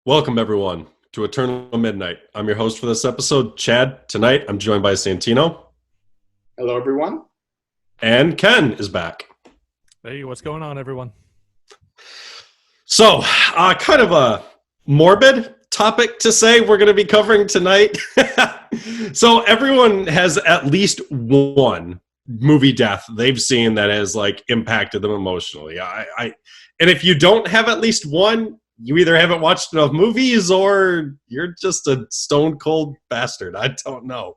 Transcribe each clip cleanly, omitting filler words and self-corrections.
Welcome, everyone, to Eternal Midnight. I'm your host for this episode, Chad. Tonight, I'm joined by Santino. Hello, everyone. And Ken is back. Hey, what's going on, everyone? So, kind of a morbid topic to say we're going to be covering tonight. So, everyone has at least one movie death they've seen that has impacted them emotionally. And if you don't have at least one, you either haven't watched enough movies or you're just a stone cold bastard. I don't know.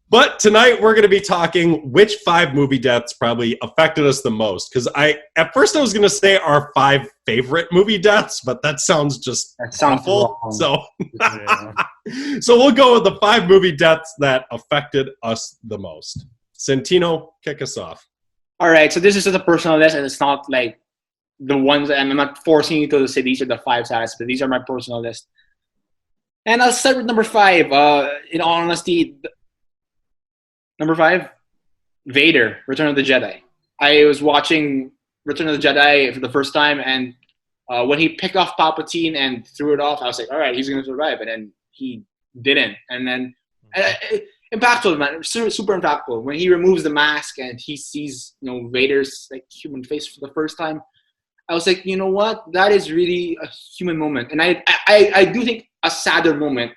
But tonight we're going to be talking which 5 movie deaths probably affected us the most. Because at first I was going to say our 5 favorite movie deaths, but that sounds just awful. Wrong. So, Yeah. so we'll go with the 5 movie deaths that affected us the most. Santino, kick us off. All right, so this is just a personal list, and it's not like the ones, and I'm not forcing you to say these are the 5 saddest, but these are my personal list. And I'll start with number 5. In all honesty, number 5, Vader, Return of the Jedi. I was watching Return of the Jedi for the first time, and when he picked off Palpatine and threw it off, I was like, all right, he's going to survive. And then he didn't. And then impactful, man, super impactful. When he removes the mask and he sees, Vader's human face for the first time, I was like, you know what? That is really a human moment. And I do think a sadder moment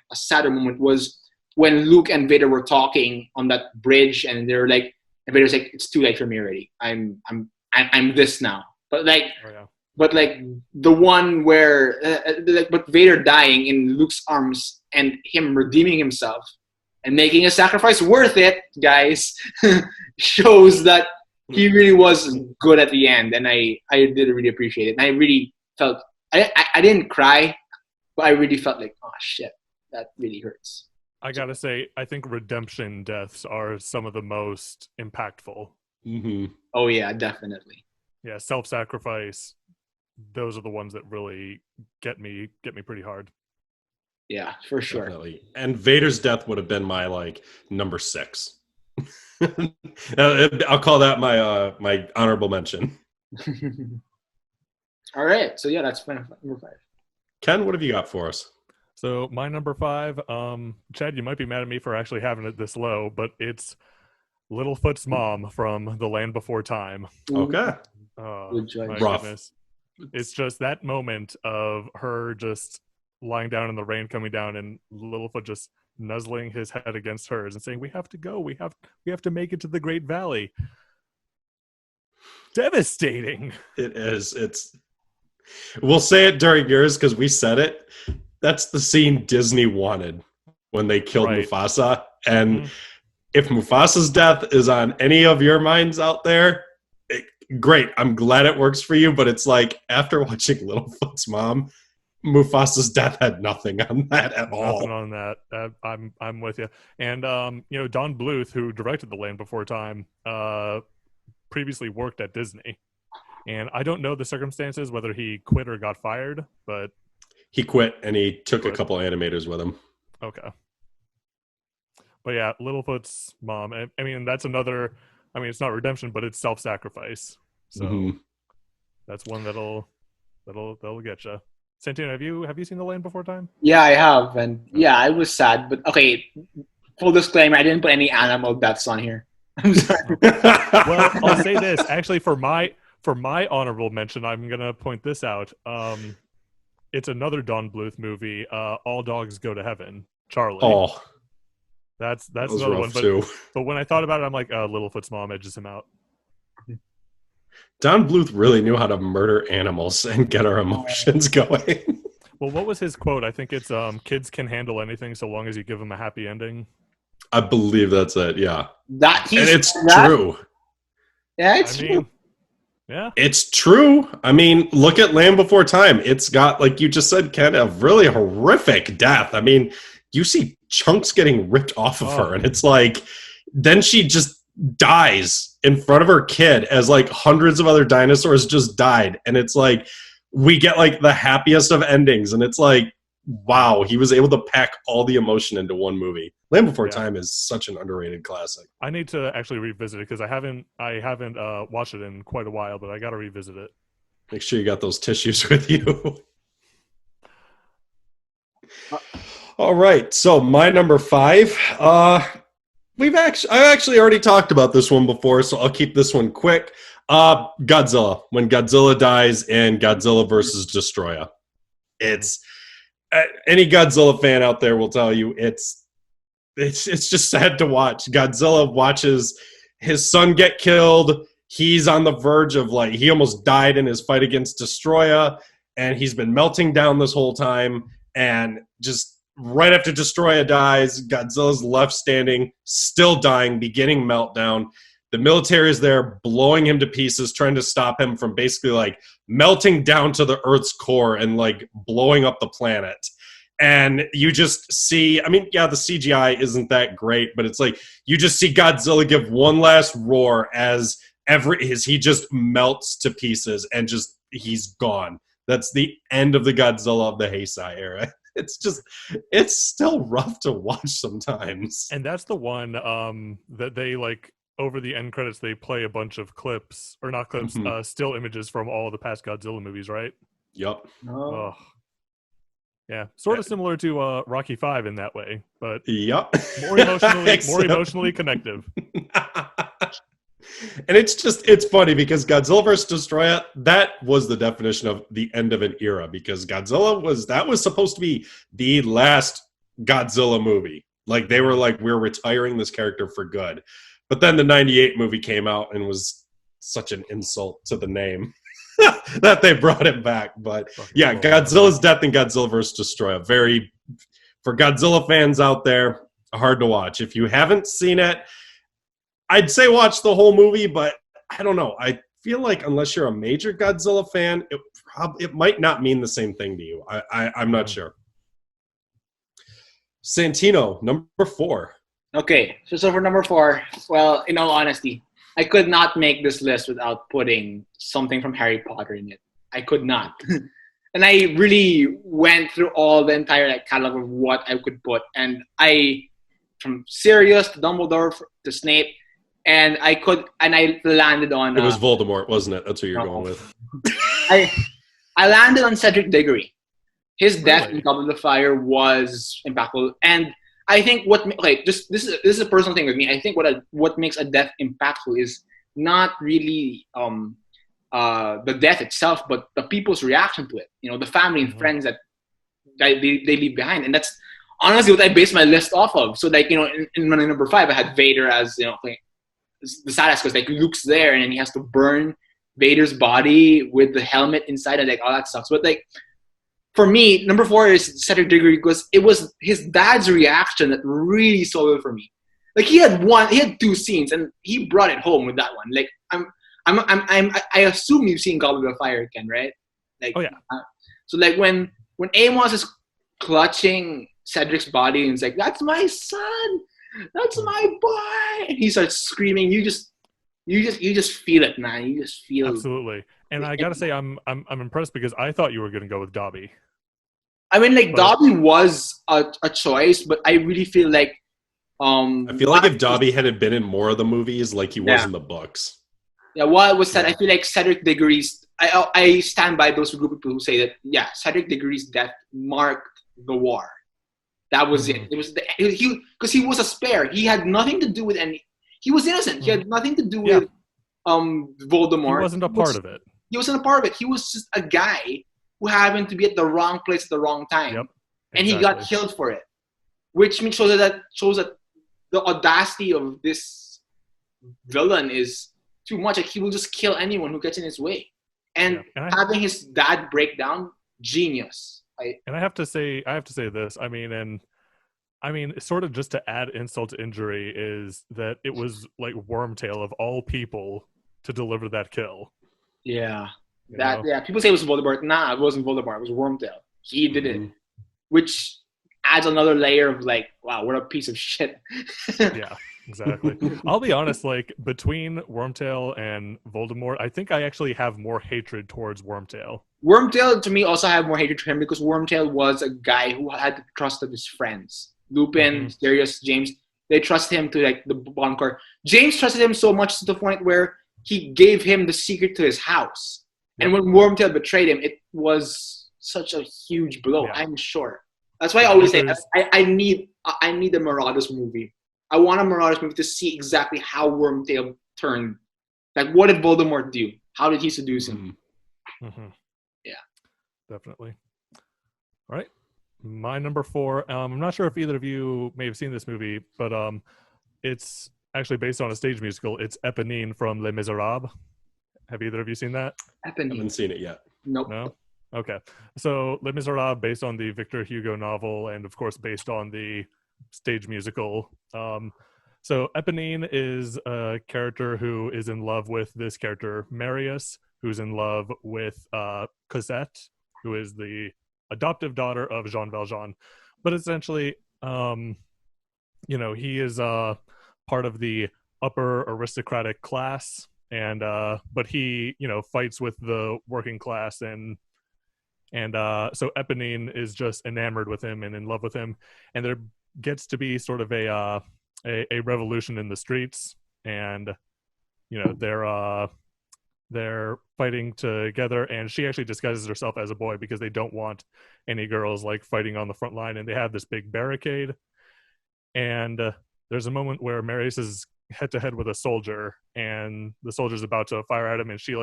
was when Luke and Vader were talking on that bridge, and they're like, and Vader's like, it's too late for me already. I'm this now. But the one where but Vader dying in Luke's arms and him redeeming himself and making a sacrifice worth it, guys, shows that he really was good at the end, and I did really appreciate it. And I really felt I didn't cry, but I really felt like, oh shit, that really hurts. I gotta say, I think redemption deaths are some of the most impactful. Mm-hmm. Oh yeah, definitely. Yeah, self-sacrifice. Those are the ones that really get me pretty hard. Yeah, for sure. Definitely. And Vader's death would have been my number 6. I'll call that my honorable mention. All right, so yeah, that's number 5. Ken, what have you got for us? So my number 5, Chad, you might be mad at me for actually having it this low, but it's Littlefoot's mom from The Land Before Time. Okay. Oh, my Rough. goodness. It's just that moment of her just lying down in the rain coming down and Littlefoot just nuzzling his head against hers and saying, we have to go, we have to make it to the Great Valley. Devastating. It is. We'll say it during yours because we said it. That's the scene Disney wanted when they killed Mufasa. And if Mufasa's death is on any of your minds out there, great. I'm glad it works for you. But it's like after watching Littlefoot's mom, Mufasa's death had nothing on that at all. Nothing on that. I'm with you. And Don Bluth, who directed The Land Before Time, previously worked at Disney. And I don't know the circumstances whether he quit or got fired, but he quit and he took a couple animators with him. Okay. But yeah, Littlefoot's mom. I mean, that's another. I mean, it's not redemption, but it's self-sacrifice. So that's one that'll get you. Santino, have you seen The Land Before Time? Yeah, I have, and yeah, I was sad. But okay, full disclaimer: I didn't put any animal deaths on here. I'm sorry. Well, I'll say this. Actually, for my honorable mention, I'm gonna point this out. It's another Don Bluth movie. All Dogs Go to Heaven. Charlie. Oh, that's that another one. Too. But when I thought about it, I'm like, Littlefoot's mom edges him out. Don Bluth really knew how to murder animals and get our emotions going. Well, what was his quote? I think it's kids can handle anything so long as you give them a happy ending. I believe that's it, yeah. And it's true. Yeah, it's true. Yeah. It's true. I mean, look at Land Before Time. It's got, like you just said, Ken, a really horrific death. I mean, you see chunks getting ripped off of her, and it's like, then she just dies in front of her kid as hundreds of other dinosaurs just died. And it's like, we get the happiest of endings. And it's like, wow, he was able to pack all the emotion into one movie. Land Before Time is such an underrated classic. I need to actually revisit it because I haven't watched it in quite a while, but I got to revisit it. Make sure you got those tissues with you. All right, so my number 5. I actually already talked about this one before, so I'll keep this one quick. Godzilla. When Godzilla dies in Godzilla versus Destroya, it's any Godzilla fan out there will tell you it's just sad to watch. Godzilla watches his son get killed. He's on the verge of he almost died in his fight against Destroya, and he's been melting down this whole time. And just right after Destroya dies, Godzilla's left standing, still dying, beginning meltdown. The military is there blowing him to pieces, trying to stop him from basically melting down to the Earth's core and blowing up the planet. And you just see, the CGI isn't that great, but it's you just see Godzilla give one last roar as he just melts to pieces and he's gone. That's the end of the Godzilla of the Heisei era. It's still rough to watch sometimes. And that's the one that they over the end credits, they play a bunch of clips, or not clips, still images from all the past Godzilla movies, right? Yep. Oh. Yeah, sort of similar to Rocky V in that way, but yep, more emotionally connective. And it's funny because Godzilla vs. Destroya, that was the definition of the end of an era, because Godzilla was supposed to be the last Godzilla movie. They were we're retiring this character for good. But then the 98 movie came out and was such an insult to the name that they brought it back. But yeah, Godzilla's death in Godzilla vs. Destroya, for Godzilla fans out there, hard to watch. If you haven't seen it, I'd say watch the whole movie, but I don't know. I feel unless you're a major Godzilla fan, it might not mean the same thing to you. I'm not sure. Santino, number 4. Okay, so for number 4, well, in all honesty, I could not make this list without putting something from Harry Potter in it. I could not. And I really went through all the entire catalog of what I could put. And from Sirius to Dumbledore to Snape, and I landed on... it was Voldemort, wasn't it? That's what you're going with. I landed on Cedric Diggory. His death in Goblet of Fire was impactful. And I think this is a personal thing with me. I think what makes a death impactful is not really the death itself, but the people's reaction to it. The family and friends that they leave behind, and that's honestly what I based my list off of. So in my number 5, I had Vader as the saddest, because Luke's there and then he has to burn Vader's body with the helmet inside, and all that sucks. But for me, number 4 is Cedric Diggory, because it was his dad's reaction that really sold it for me. He had 2 scenes, and he brought it home with that one. I assume you've seen Goblet of Fire, Ken, right? Oh yeah. So when Amos is clutching Cedric's body and it's "That's my son, that's my boy," and he starts screaming. You just feel it, man. You just feel absolutely. And I gotta say, I'm impressed, because I thought you were gonna go with Dobby. Dobby was a choice, but I really feel I feel if Dobby had been in more of the movies, he was in the books. Yeah, what was said, I feel Cedric Diggory's... I stand by those group of people who say that, Cedric Diggory's death marked the war. That was it. It was because he was a spare. He had nothing to do with he was innocent. He had nothing to do with Voldemort. He wasn't a part of it. He wasn't a part of it. He was just a guy who happened to be at the wrong place at the wrong time. Yep, and he got killed for it. Which shows that the audacity of this villain is too much. He will just kill anyone who gets in his way. And having his dad break down, genius. And I have to say this. Sort of just to add insult to injury is that it was Wormtail of all people to deliver that kill. Yeah. People say it was Voldemort. Nah, it wasn't Voldemort. It was Wormtail. He did it. Which adds another layer of wow, what a piece of shit. Yeah, exactly. I'll be honest, between Wormtail and Voldemort, I think I actually have more hatred towards Wormtail. Wormtail, to me, also have more hatred for him, because Wormtail was a guy who had the trust of his friends. Lupin, Sirius, James, they trust him to the bond core. James trusted him so much to the point where he gave him the secret to his house. And when Wormtail betrayed him, it was such a huge blow, I'm sure. That's why I always say I need a Marauders movie. I want a Marauders movie to see exactly how Wormtail turned. Like, what did Voldemort do? How did he seduce him? Mm-hmm. Yeah, definitely. All right, my number 4. I'm not sure if either of you may have seen this movie, but it's actually based on a stage musical. It's Eponine from Les Miserables. Have either of you seen that? Eponine. Haven't seen it yet. Nope. No? Okay. So Les Miserables, based on the Victor Hugo novel, and of course based on the stage musical. So Eponine is a character who is in love with this character, Marius, who's in love with Cosette, who is the adoptive daughter of Jean Valjean. But essentially, he is part of the upper aristocratic class, and but he fights with the working class, and so Eponine is just enamored with him and in love with him, and there gets to be sort of a revolution in the streets, and they're fighting together, and she actually disguises herself as a boy because they don't want any girls like fighting on the front line, and they have this big barricade, and there's a moment where Marius is head to head with a soldier, and the soldier's about to fire at him, and she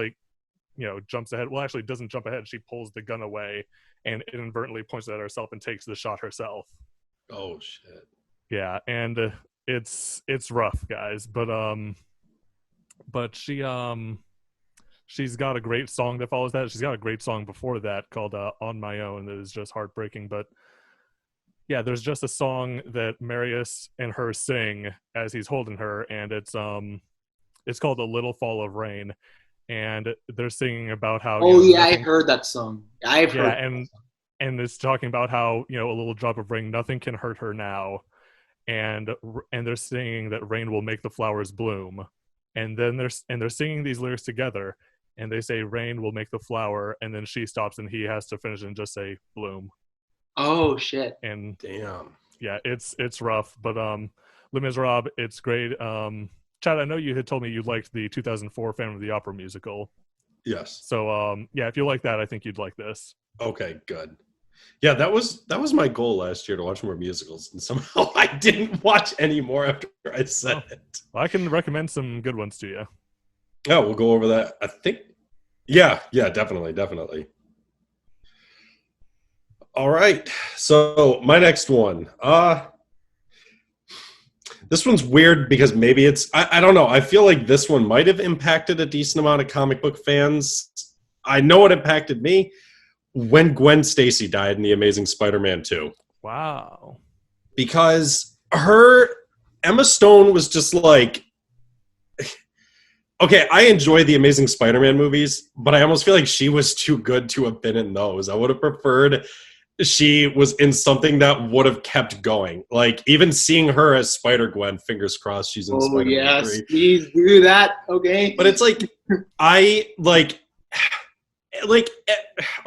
jumps ahead. Well, actually doesn't jump ahead. She pulls the gun away and inadvertently points it at herself and takes the shot herself. Oh shit. Yeah, and it's rough, guys, but she's got a great song that follows that. She's got a great song before that called On My Own that is just heartbreaking, but yeah, there's just a song that Marius and her sing as he's holding her, and it's called A Little Fall of Rain, and they're singing about how I heard that song. I've heard and it's talking about how a little drop of rain, nothing can hurt her now, and they're singing that rain will make the flowers bloom, and then they're singing these lyrics together, and they say rain will make the flower, and then she stops and he has to finish and just say bloom. Oh shit. And damn. Yeah, it's rough, but Les Miserables, it's great. Chad, I know you had told me you liked the 2004 Phantom of the Opera musical. Yes. So if you like that, I think you'd like this. Okay, good. Yeah, that was my goal last year, to watch more musicals, and somehow I didn't watch any more after I said it. Well, I can recommend some good ones to you. Yeah, we'll go over that. I think. Yeah, definitely. All right. So my next one. This one's weird because maybe it's I don't know. I feel like this one might have impacted a decent amount of comic book fans. I know it impacted me when Gwen Stacy died in The Amazing Spider-Man 2. Wow. Because Emma Stone was just like, okay, I enjoy the Amazing Spider-Man movies, but I almost feel like she was too good to have been in those. I would have preferred she was in something that would have kept going. Like, even seeing her as Spider-Gwen, fingers crossed she's in Spider-Man 3. Yes, please do that, okay? But it's like,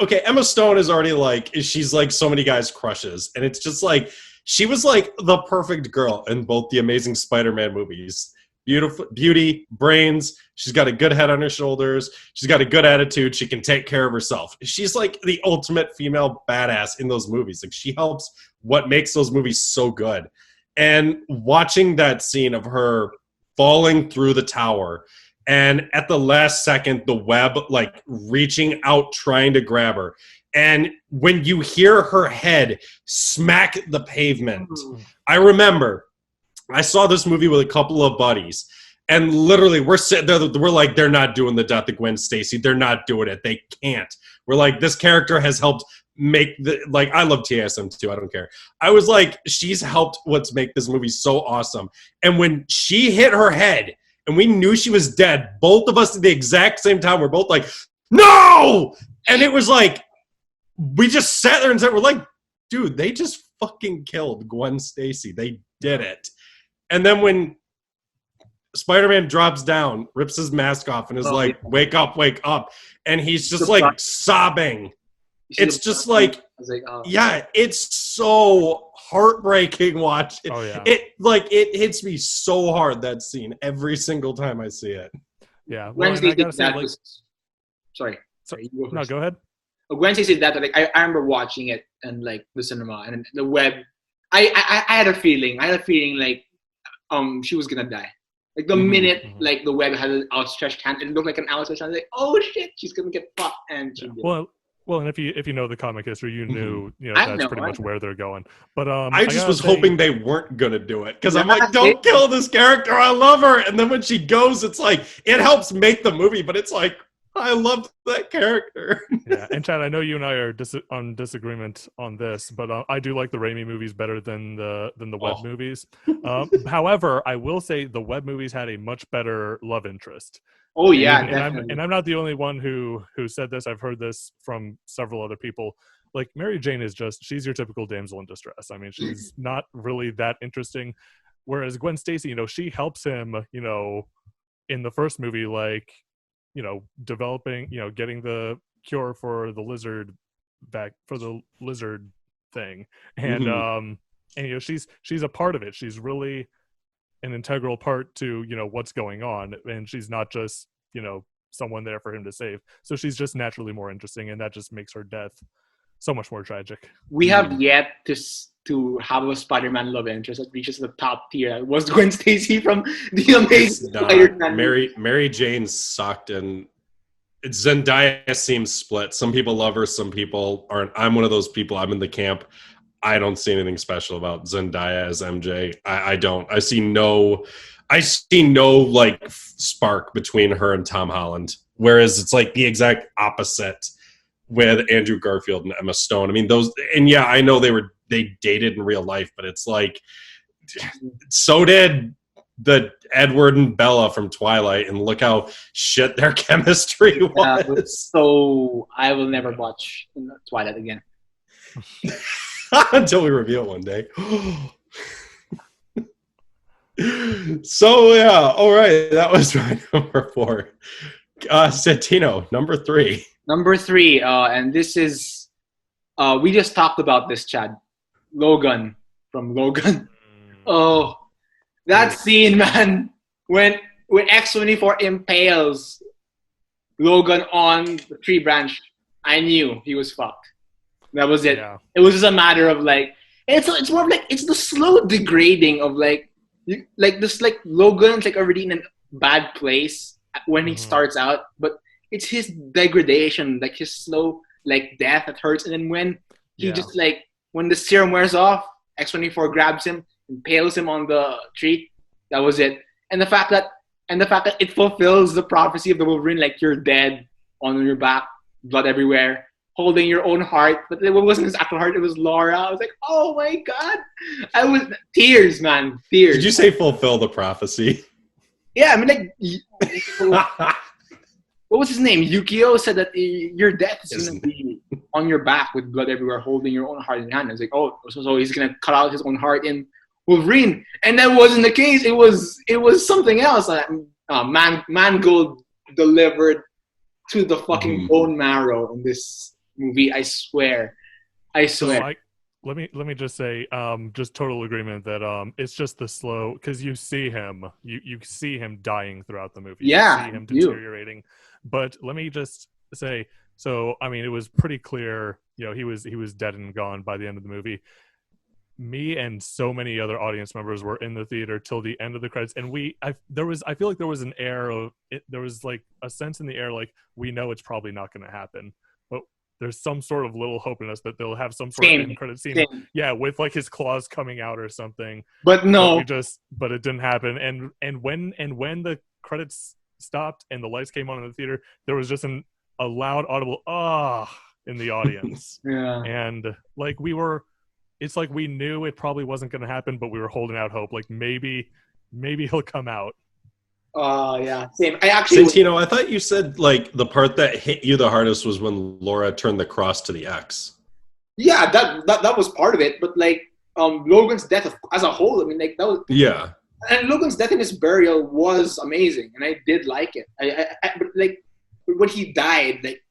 okay, Emma Stone is already she's like so many guys' crushes, and it's just like, she was like the perfect girl in both the Amazing Spider-Man movies. Beauty, brains, she's got a good head on her shoulders, she's got a good attitude, she can take care of herself. She's like the ultimate female badass in those movies. Like, she helps what makes those movies so good. And watching that scene of her falling through the tower, and at the last second the web reaching out trying to grab her, and when you hear her head smack the pavement, I remember I saw this movie with a couple of buddies, and literally we're sitting there, we're like, they're not doing the death of Gwen Stacy. They're not doing it. They can't. We're like, this character has helped make I love TSM too. I don't care. I was like, she's helped what's make this movie so awesome. And when she hit her head and we knew she was dead, both of us at the exact same time, we're both like, no! And it was like, we just sat there and said, we're like, dude, they just fucking killed Gwen Stacy. They did it. And then when Spider-Man drops down, rips his mask off, and is like, wake up, and he's just like sobbing. It's just like, yeah, it's so heartbreaking watching. Oh, yeah. It hits me so hard, that scene, every single time I see it. Yeah. Wednesday, sorry. No, go ahead. Gwen Stacy death, like I remember watching it and like the cinema and the web. I had a feeling. I had a feeling like she was gonna die. Like the minute like the web had an outstretched hand, it looked like an outstretched hand. Like, oh shit, she's gonna get fucked, and she did. Well, and if you know the comic history, you knew that's pretty much where they're going. But I just was hoping they weren't gonna do it because I'm like, don't kill this character. I love her, and then when she goes, it's like it helps make the movie, but it's like I loved that character. Yeah, and Chad, I know you and I are on disagreement on this, but I do like the Raimi movies better than the Webb movies. However, I will say the Webb movies had a much better love interest. Oh yeah, and I'm not the only one who said this. I've heard this from several other people. Like Mary Jane is she's your typical damsel in distress. I mean, she's not really that interesting. Whereas Gwen Stacy, she helps him, in the first movie, like, developing, getting the cure for the lizard thing, and she's a part of it. She's really an integral part to what's going on, and she's not just someone there for him to save. So she's just naturally more interesting, and that just makes her death so much more tragic. We have yet to have a Spider-Man love interest that reaches the top tier. That was Gwen Stacy from the Amazing Spider-Man. Mary Jane sucked, and Zendaya seems split. Some people love her, some people aren't. I'm one of those people. I'm in the camp. I don't see anything special about Zendaya as MJ. I don't. I see no like spark between her and Tom Holland. Whereas it's like the exact opposite with Andrew Garfield and Emma Stone. I mean, those, and yeah, I know they dated in real life, but it's like, so did the Edward and Bella from Twilight, and look how shit their chemistry was. So I will never watch Twilight again. Until we review it one day. So yeah, all right, that was my number 4. Santino, number 3. Number 3, and this is we just talked about this, Chad. Logan from Logan. Oh, that scene, man, when X-24 impales Logan on the tree branch, I knew he was fucked. That was it. Yeah. It was just a matter of like, it's more of like, it's the slow degrading of like this, like Logan's like already in a bad place when he starts out, but it's his degradation, like his slow like death that hurts, and then when he just like, when the serum wears off, X-24 grabs him, impales him on the tree. That was it. And the fact that it fulfills the prophecy of the Wolverine, like you're dead on your back, blood everywhere, holding your own heart. But it wasn't his actual heart, it was Laura. I was like, oh my God. I was tears, man. Tears. Did you say fulfill the prophecy? Yeah, I mean, like, what was his name? Yukio said that your death is going to be on your back with blood everywhere, holding your own heart in your hand. I was like, oh, so he's going to cut out his own heart in Wolverine. And that wasn't the case. It was something else. Mangold delivered to the fucking bone marrow in this movie. I swear. So let me just say, just total agreement that it's just the slow, because you see him dying throughout the movie. Yeah, you see him deteriorating. But let me just say, so I mean, it was pretty clear, he was dead and gone by the end of the movie. Me and so many other audience members were in the theater till the end of the credits, and I feel like there was an air of it, there was like a sense in the air, like we know it's probably not going to happen, but there's some sort of little hope in us that they'll have some sort of end credit scene, with like his claws coming out or something. But no, but it didn't happen. And when the credits stopped and the lights came on in the theater, there was just a loud audible in the audience. Yeah, and like it's like we knew it probably wasn't going to happen, but we were holding out hope, like maybe he'll come out. Yeah, same. Santino, I thought you said like the part that hit you the hardest was when Laura turned the cross to the X. Yeah, that was part of it, but like Logan's death as a whole, I mean, like that was and Logan's death and his burial was amazing, and I did like it. But like when he died, like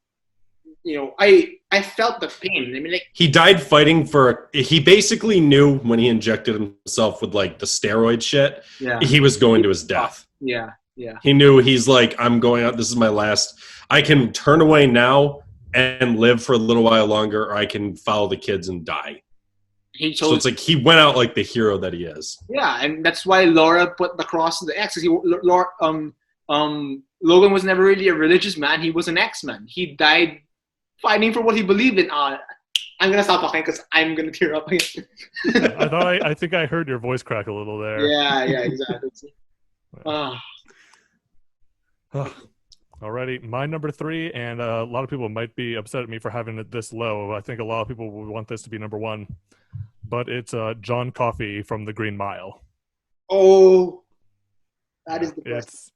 I felt the pain. I mean, like he died fighting he basically knew when he injected himself with like the steroid shit, he was going to his death. Yeah. He knew, he's like, I'm going out. This is my last. I can turn away now, and live for a little while longer, or I can follow the kids and die. He So chose, it's like he went out like the hero that he is. yeah, and that's why Laura put the cross to the X. Logan was never really a religious man. He was an X-Man. He died fighting for what he believed in. I'm gonna stop talking because I'm gonna tear up again. I think I heard your voice crack a little there. Yeah, exactly. Alrighty, my number 3, and a lot of people might be upset at me for having it this low. I think a lot of people would want this to be number 1, but it's John Coffey from The Green Mile. Oh, that is the best.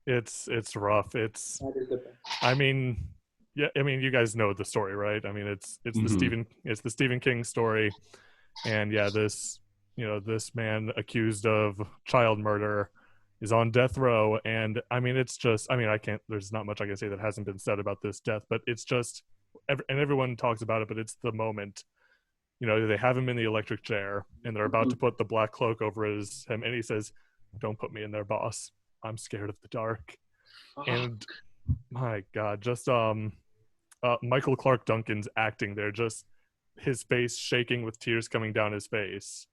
It's rough. That is the best. I mean, yeah, I mean, you guys know the story, right? I mean, it's the Stephen King story, and yeah, this man accused of child murder is on death row, and I mean, it's just, I mean, there's not much I can say that hasn't been said about this death, but it's just, and everyone talks about it, but it's the moment, they have him in the electric chair, and they're about to put the black cloak over him, and he says, "Don't put me in there, boss. I'm scared of the dark." And my God, just Michael Clark Duncan's acting there, just his face shaking with tears coming down his face,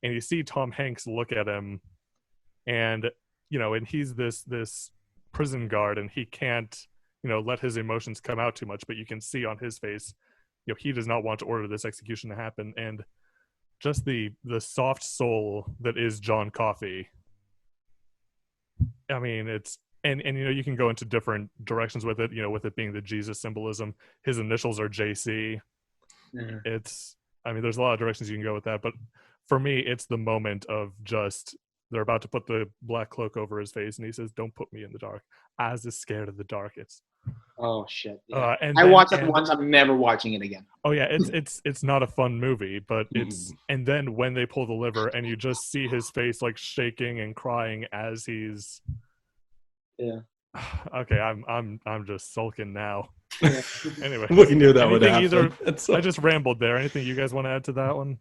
and you see Tom Hanks look at him, and and he's this prison guard, and he can't let his emotions come out too much, but you can see on his face he does not want to order this execution to happen, and just the soft soul that is John Coffey. I mean, it's and you can go into different directions with it, with it being the Jesus symbolism. His initials are JC. Yeah. I mean, there's a lot of directions you can go with that, but for me, it's the moment of just, they're about to put the black cloak over his face, and he says, "Don't put me in the dark. As is scared of the dark." It's oh shit. Yeah. and I watched it once. I'm never watching it again. Oh yeah, it's not a fun movie, but it's and then when they pull the lever and you just see his face like shaking and crying as he's okay, I'm just sulking now. Yeah. Anyway, we knew that would happen. I just rambled there. Anything you guys want to add to that one?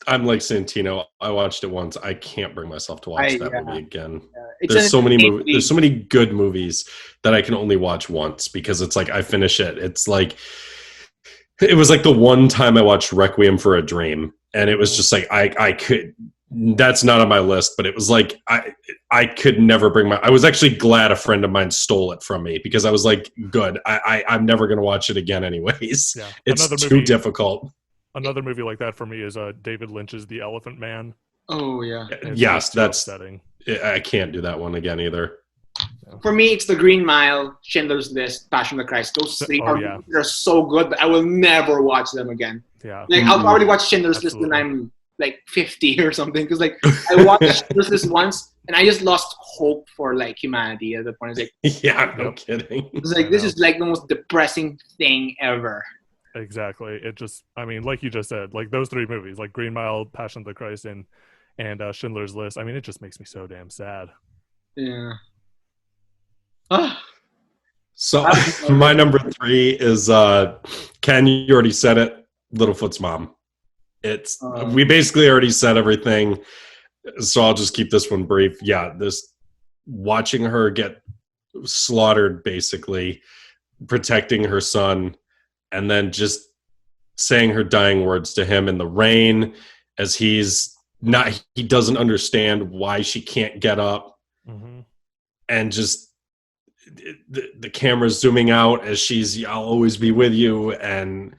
I'm like Santino. I watched it once. I can't bring myself to watch that movie again. There's so many movies. There's so many good movies that I can only watch once, because it's like I finish it. It's like it was like the one time I watched Requiem for a Dream, and it was just like I could. That's not on my list, but it was like I could never bring I was actually glad a friend of mine stole it from me, because I was like, good. I'm never going to watch it again anyways. Yeah. It's too difficult. Another movie like that for me is David Lynch's The Elephant Man. Oh yeah. Yes, that's upsetting. I can't do that one again either. For me, it's The Green Mile, Schindler's List, Passion of the Christ. Those three are so good, but I will never watch them again. Yeah. Like I'll probably watch Schindler's List when I'm like 50 or something, because like I watched this once and I just lost hope for like humanity at the point. It's like, yeah, no kidding. It's like this is like the most depressing thing ever. Exactly. It just, I mean, like you just said, like those three movies, like Green Mile, Passion of the Christ, and Schindler's List. I mean, it just makes me so damn sad. Yeah. So my number 3 is Ken. You already said it. Littlefoot's mom. It's we basically already said everything, so I'll just keep this one brief. Yeah, this watching her get slaughtered, basically protecting her son, and then just saying her dying words to him in the rain as he doesn't understand why she can't get up, and just the camera's zooming out as she's, "I'll always be with you," and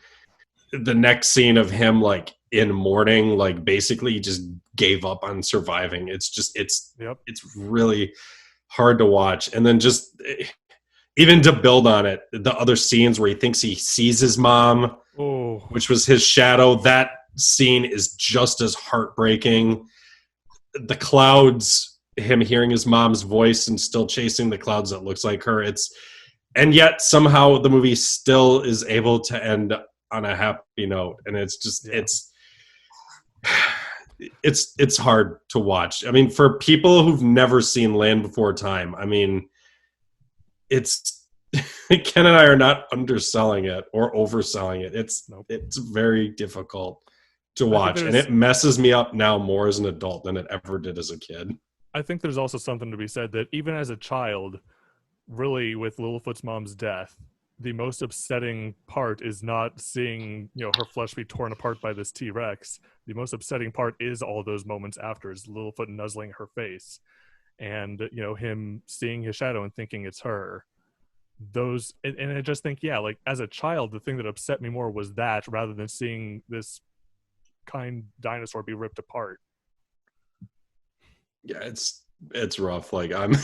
the next scene of him like in mourning, like basically just gave up on surviving. It's just it's really hard to watch. And then just even to build on it, the other scenes where he thinks he sees his mom, which was his shadow, that scene is just as heartbreaking. The clouds, him hearing his mom's voice and still chasing the clouds that looks like her, and yet somehow the movie still is able to end on a happy note, and it's just it's hard to watch. I mean, for people who've never seen Land Before Time, I mean, it's Ken and I are not underselling it or overselling it. It's very difficult to watch, and it messes me up now more as an adult than it ever did as a kid. I think there's also something to be said that even as a child, really with Littlefoot's mom's death, the most upsetting part is not seeing, her flesh be torn apart by this T-Rex. The most upsetting part is all those moments after, is Littlefoot nuzzling her face, and him seeing his shadow and thinking it's her. Those, and I just think, like as a child, the thing that upset me more was that, rather than seeing this kind dinosaur be ripped apart. Yeah, it's rough. Like I'm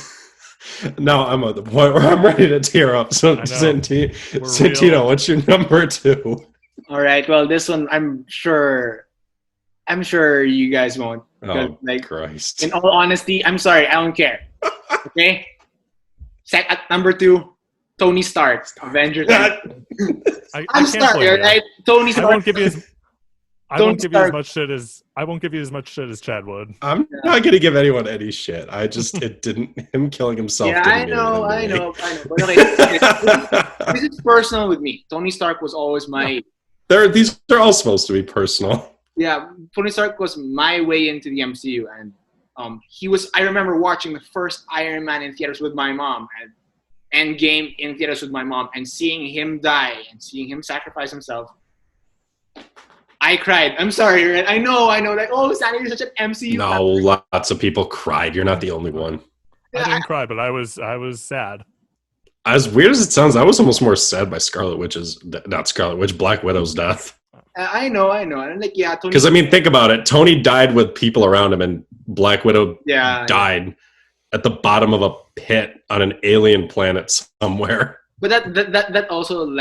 now I'm at the point where I'm ready to tear up. So Santino, what's your number 2? All right. Well, this one I'm sure you guys won't. Oh, Christ. In all honesty, I'm sorry. I don't care. Okay. At number 2, Tony Stark, Avengers. I'm sorry. Right? Tony Stark. I won't give you as much shit as Chad would. I'm not gonna give anyone any shit. Him killing himself. Yeah, I know. But okay, this is personal with me. Tony Stark was always my. These are all supposed to be personal. Yeah, Tony Stark was my way into the MCU, and he was. I remember watching the first Iron Man in theaters with my mom, and Endgame in theaters with my mom, and seeing him die and seeing him sacrifice himself. I cried. I'm sorry, right? I know. Like, oh, Sandy, you're such an MCU. No, lots of people cried. You're not the only one. I didn't cry, but I was sad. As weird as it sounds, I was almost more sad by Black Widow's death. I know. And I'm like, yeah, Tony. Because think about it. Tony died with people around him, and Black Widow died at the bottom of a pit on an alien planet somewhere. But that also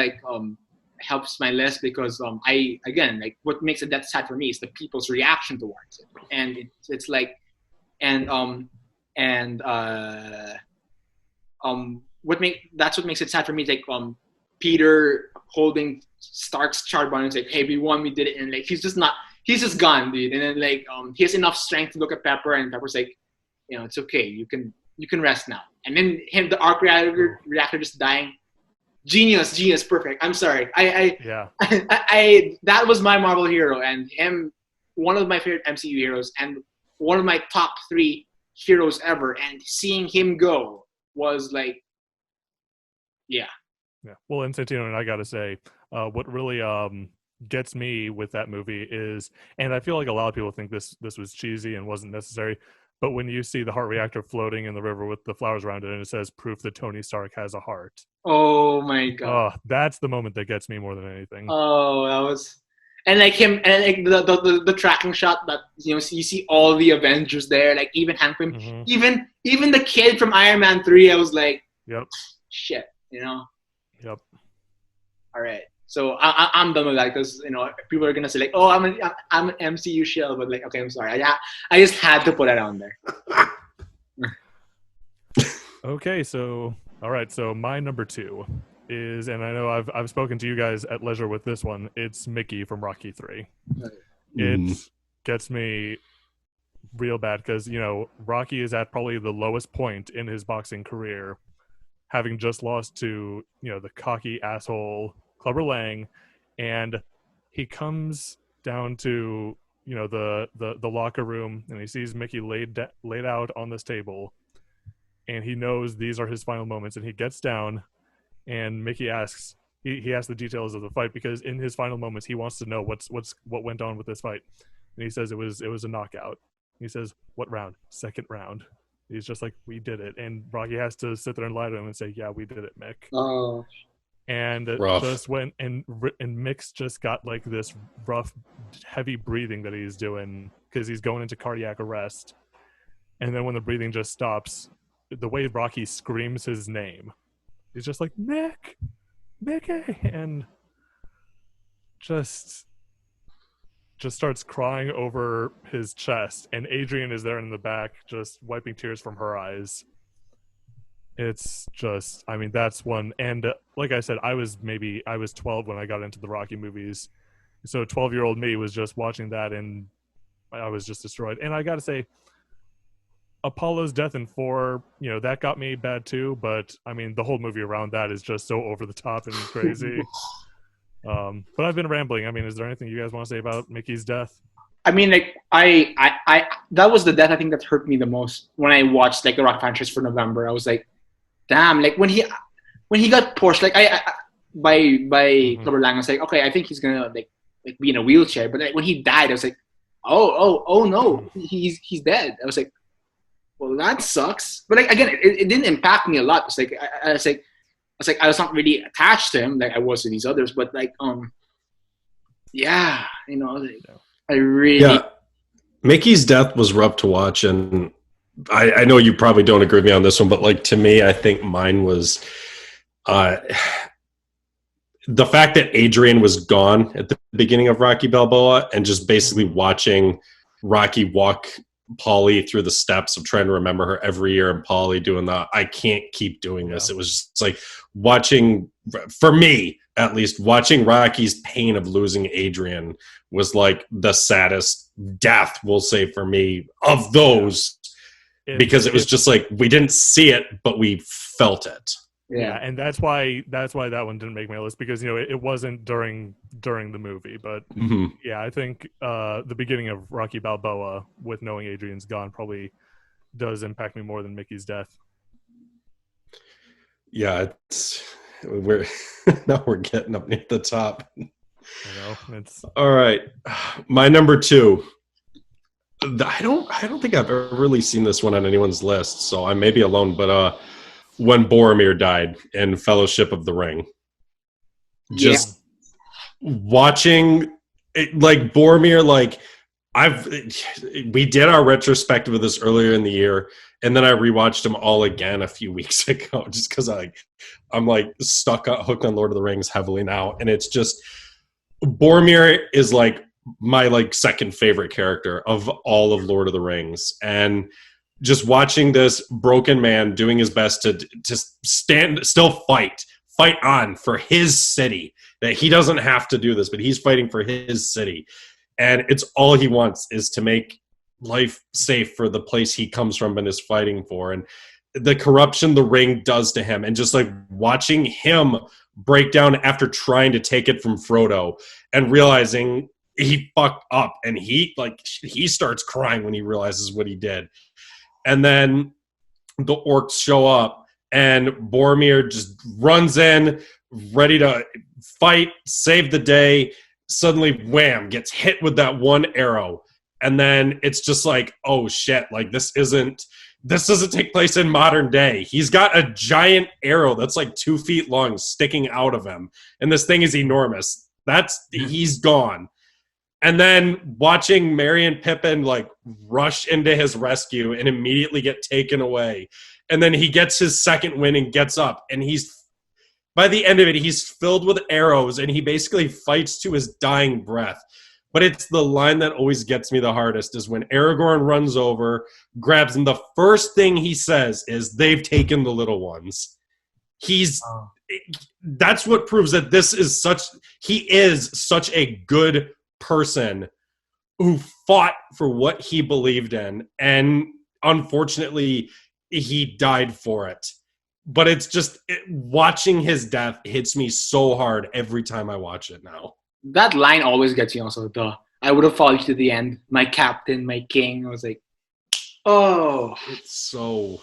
helps my list, because what makes a death sad for me is the people's reaction towards it, and it's like, that's what makes it sad for me. It's like Peter holding Stark's charred body and it's like, hey, we won, we did it, and he's just gone, dude. And then he has enough strength to look at Pepper, and Pepper's like, it's okay, you can rest now. And then the arc reactor just dying. Genius, perfect. I'm sorry. That was my Marvel hero, and him, one of my favorite MCU heroes, and one of my top 3 heroes ever. And seeing him go was like, yeah. Well, and Santino, and I gotta say, what really gets me with that movie is, and I feel like a lot of people think this was cheesy and wasn't necessary, but when you see the heart reactor floating in the river with the flowers around it, and it says proof that Tony Stark has a heart. Oh my god! That's the moment that gets me more than anything. Oh, that was, and him, and the tracking shot that you see all the Avengers there, even Hank Pym, even the kid from Iron Man 3. I was like, yep, shit, Yep. All right. So I'm done with that, because people are gonna say like, oh, I'm an MCU shell, but okay, I'm sorry, I just had to put that on there. Okay, so all right, so my number 2 is, and I know I've spoken to you guys at leisure with this one. It's Mickey from Rocky 3. It gets me real bad because Rocky is at probably the lowest point in his boxing career, having just lost to the cocky asshole Clubber Lang, and he comes down to the locker room, and he sees Mickey laid out on this table, and he knows these are his final moments, and he gets down, and Mickey asks he asks the details of the fight, because in his final moments he wants to know what went on with this fight, and he says it was a knockout. He says, what round? Second round. He's just like, we did it, and Rocky has to sit there and lie to him and say, yeah, we did it, Mick. Oh. And rough. Just went and Mick's just got this rough, heavy breathing that he's doing because he's going into cardiac arrest. And then when the breathing just stops, the way Rocky screams his name, he's just like, Mickey, and just starts crying over his chest. And Adrian is there in the back, just wiping tears from her eyes. It's just, that's one. And like I said, I was 12 when I got into the Rocky movies. So 12-year-old me was just watching that, and I was just destroyed. And I got to say, Apollo's death in 4, that got me bad too. But the whole movie around that is just so over the top and crazy. But I've been rambling. Is there anything you guys want to say about Mickey's death? I that was the death I think that hurt me the most when I watched the Rock franchise for November. I was like, damn, when he got pushed, Clubber Lang, I was like, okay, I think he's gonna like be in a wheelchair. But like, when he died, I was like, oh no, he's dead. I was like, well, that sucks. But like again, it didn't impact me a lot. It's like I was not really attached to him like I was to these others. But like yeah, you know, like, I really Mickey's death was rough to watch, and I know you probably don't agree with me on this one, but like to me, I think mine was the fact that Adrian was gone at the beginning of Rocky Balboa, and just basically watching Rocky walk Paulie through the steps of trying to remember her every year, and Paulie doing the I can't keep doing this. It was just like watching, for me at least, watching Rocky's pain of losing Adrian was like the saddest death, we'll say, for me of those, because it was just like we didn't see it, but we felt it. Yeah, and that's why that one didn't make my list, because it wasn't during the movie. But yeah, I think the beginning of Rocky Balboa, with knowing Adrian's gone, probably does impact me more than Mickey's death. Yeah, we're now we're getting up near the top. It's all right. My number 2. I don't think I've ever really seen this one on anyone's list, so I may be alone, but when Boromir died in Fellowship of the Ring. Just watching it, like Boromir, like we did our retrospective of this earlier in the year, and then I rewatched them all again a few weeks ago, just because I'm like hooked on Lord of the Rings heavily now, and it's just Boromir is like my like second favorite character of all of Lord of the Rings, and just watching this broken man doing his best to still fight on for his city, that he doesn't have to do this, but he's fighting for his city. And it's all he wants is to make life safe for the place he comes from and is fighting for. And the corruption the ring does to him, and just like watching him break down after trying to take it from Frodo and realizing he fucked up, and he starts crying when he realizes what he did. And then the orcs show up, and Boromir just runs in, ready to fight, save the day. Suddenly, wham, gets hit with that one arrow. And then it's just like, oh shit, like this doesn't take place in modern day. He's got a giant arrow that's like 2 feet long sticking out of him. And this thing is enormous. He's gone. And then watching Merry and Pippin like rush into his rescue and immediately get taken away. And then he gets his second win and gets up. And by the end of it, he's filled with arrows, and he basically fights to his dying breath. But it's the line that always gets me the hardest, is when Aragorn runs over, grabs him. The first thing he says is, "They've taken the little ones." That's what proves that he is such a good person who fought for what he believed in, and unfortunately he died for it. But it's just watching his death hits me so hard every time I watch it now. That line always gets you also. I would have followed you to the end, my captain, my king. I was like, oh, it's so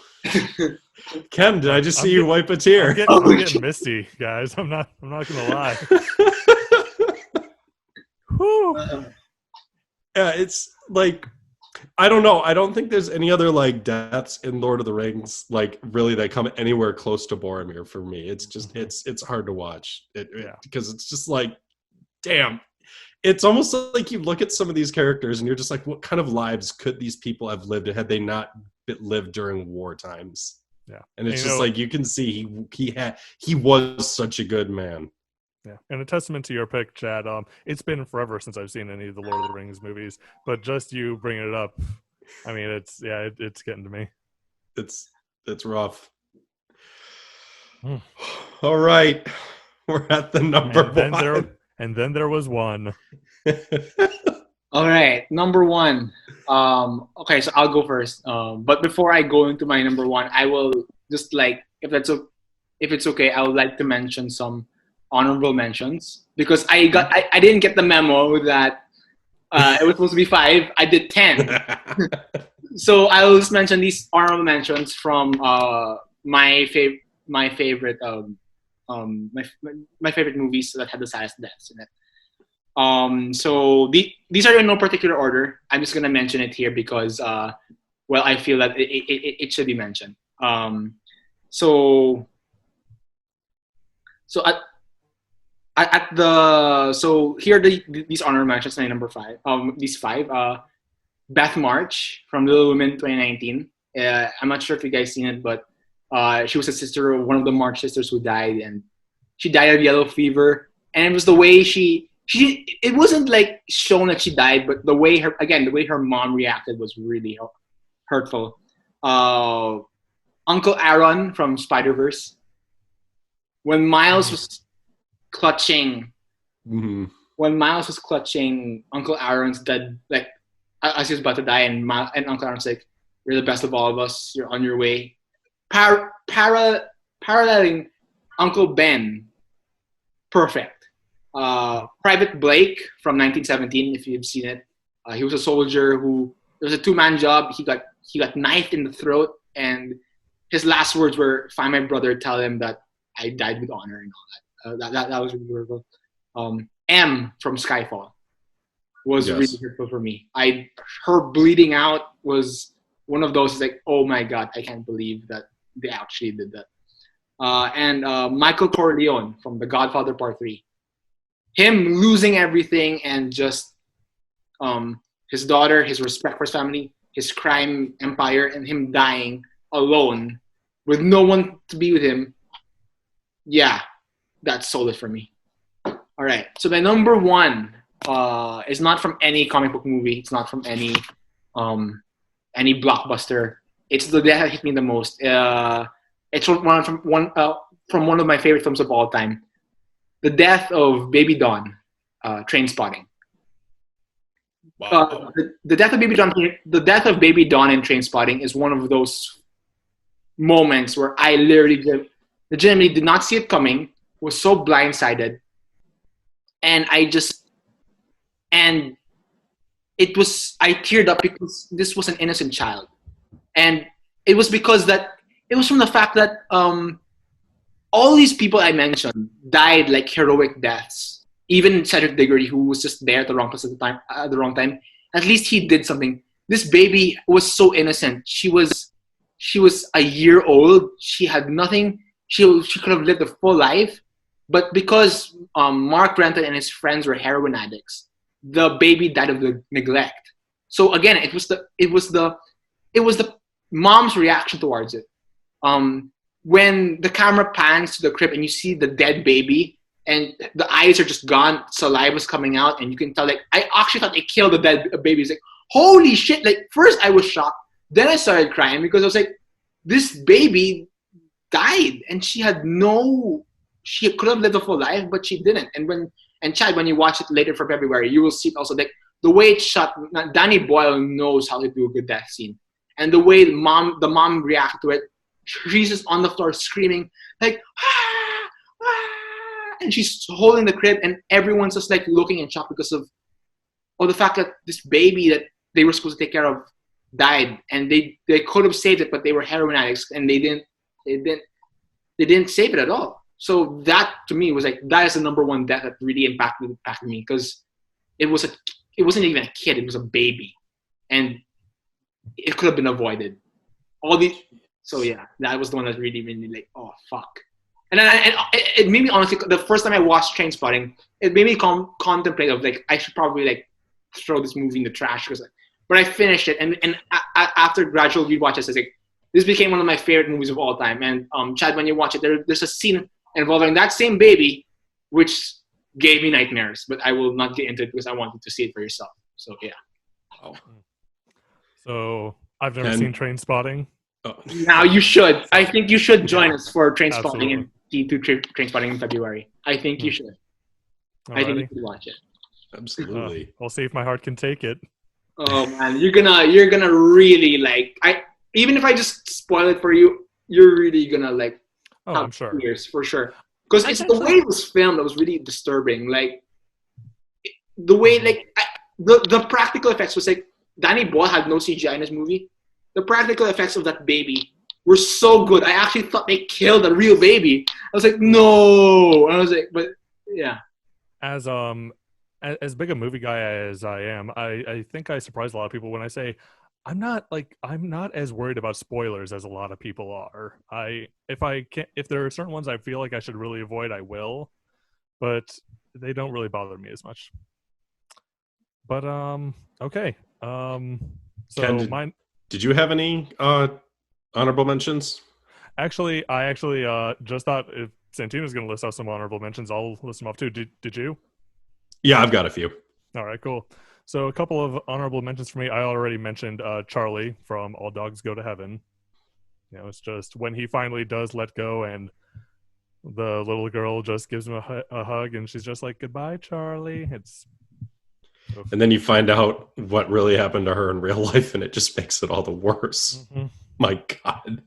Ken, did I just see you wipe a tear? I'm getting misty, guys. I'm not gonna lie. Yeah, it's like, I don't know. I don't think there's any other like deaths in Lord of the Rings like really that come anywhere close to Boromir for me. It's just it's hard to watch because it's just like, damn. It's almost like you look at some of these characters and you're just like, what kind of lives could these people have lived had they not lived during war times? Yeah, and it's just like you can see he was such a good man. Yeah, and a testament to your pick, Chad. It's been forever since I've seen any of the Lord of the Rings movies, but just you bringing it up, I mean, it's getting to me. It's rough. All right, we're at the number one. And then there was one. All right, number one. Okay, so I'll go first. But before I go into my number one, I will just like, if it's okay, I would like to mention some honorable mentions, because I didn't get the memo that it was supposed to be 5. I did 10. So I will just mention these honorable mentions from my favorite my favorite movies that had the saddest deaths in it. So these are in no particular order. I'm just gonna mention it here because well, I feel that it should be mentioned. So here are these honor mentions. My number five. These five. Beth March from Little Women 2019. I'm not sure if you guys seen it, but she was a sister of one of the March sisters who died, and she died of yellow fever. And it was the way she it wasn't like shown that she died, but the way her mom reacted was really hurtful. Uncle Aaron from Spider-Verse. When Miles was clutching, Uncle Aaron's dead, like as he was about to die, and Uncle Aaron's like, "You're the best of all of us. You're on your way." Paralleling Uncle Ben, perfect. Private Blake from 1917, if you've seen it, he was a soldier who it was a two-man job. He got knifed in the throat, and his last words were, "Find my brother, tell him that I died with honor," and all that. That was really beautiful. M from Skyfall was really hurtful for me. Her bleeding out was one of those like, oh my god, I can't believe that they actually did that. And Michael Corleone from The Godfather Part 3. Him losing everything and just his daughter, his respect for his family, his crime empire, and him dying alone with no one to be with him. Yeah, that's solid for me. All right, so my number one is not from any comic book movie. It's not from any blockbuster. It's the death that hit me the most. It's from one of my favorite films of all time. The death of Baby Dawn, Trainspotting. Wow. The death of Baby Dawn. The death of Baby Dawn in Trainspotting is one of those moments where I literally legitimately did not see it coming. Was so blindsided, and I teared up because this was an innocent child, and it was from the fact that all these people I mentioned died like heroic deaths. Even Cedric Diggory, who was just there at the wrong place at the wrong time, at least he did something. This baby was so innocent. She was a year old. She had nothing. She could have lived a full life, but because Mark Renton and his friends were heroin addicts, the baby died of the neglect. So again, it was the mom's reaction towards it. When the camera pans to the crib and you see the dead baby and the eyes are just gone, saliva's coming out, and you can tell, like, I actually thought they killed the dead baby. It's like, holy shit. Like, first I was shocked, then I started crying because I was like, this baby died and she could have lived a full life, but she didn't. And Chad, when you watch it later for February, you will see also like the way it's shot. Danny Boyle knows how to do a good death scene, and the way the mom reacted to it. She's just on the floor screaming like, ah, ah, and she's holding the crib, and everyone's just like looking in shock because of the fact that this baby that they were supposed to take care of died, and they could have saved it, but they were heroin addicts and they didn't save it at all. So that to me was like, that is the number one death that really impacted me, because it wasn't even a kid, it was a baby, and it could have been avoided. So yeah, that was the one that really like, oh fuck. And it made me, honestly, the first time I watched Trainspotting, it made me contemplate of like, I should probably like throw this movie in the trash, but I finished it, and after gradual rewatches, I was like, this became one of my favorite movies of all time. And Chad, when you watch it, there's a scene involving that same baby, which gave me nightmares. But I will not get into it because I wanted to see it for yourself. So yeah. Oh. So I've never seen Trainspotting. Oh. Now you should. I think you should join us for Trainspotting and T2 Trainspotting in February. I think you should. Alrighty. I think you should watch it. Absolutely. I'll see if my heart can take it. Oh man, you're gonna really like. Even if I just spoil it for you, you're really gonna like. Oh, I'm sure. Years for sure, because it's the way it was filmed that was really disturbing. Like the way, like the practical effects was like, Danny Boyle had no CGI in his movie. The practical effects of that baby were so good. I actually thought they killed a real baby. I was like, no. And I was like, but yeah. As big a movie guy as I am, I think I surprise a lot of people when I say I'm not as worried about spoilers as a lot of people are. If there are certain ones I feel like I should really avoid, I will, but they don't really bother me as much. But okay. So Ken, mine did you have any honorable mentions? I just thought if Santino's going to list out some honorable mentions, I'll list them off too. Did you? Yeah, I've got a few. All right, cool. So a couple of honorable mentions for me. I already mentioned Charlie from All Dogs Go to Heaven. You know, it's just when he finally does let go and the little girl just gives him a hug and she's just like, goodbye, Charlie. It's oof. And then you find out what really happened to her in real life, and it just makes it all the worse. Mm-hmm. My God.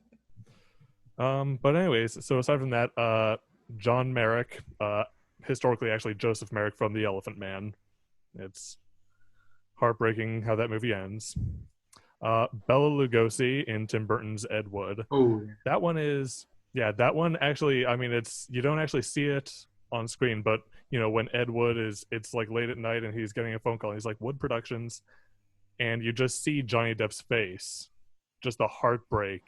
But anyways, so aside from that, John Merrick, historically actually Joseph Merrick from The Elephant Man. It's heartbreaking how that movie ends. Bela Lugosi in Tim Burton's Ed Wood. Oh, That one is, yeah, that one actually, I mean, you don't actually see it on screen, but, you know, when Ed Wood it's like late at night and he's getting a phone call, and he's like, Wood Productions, and you just see Johnny Depp's face, just the heartbreak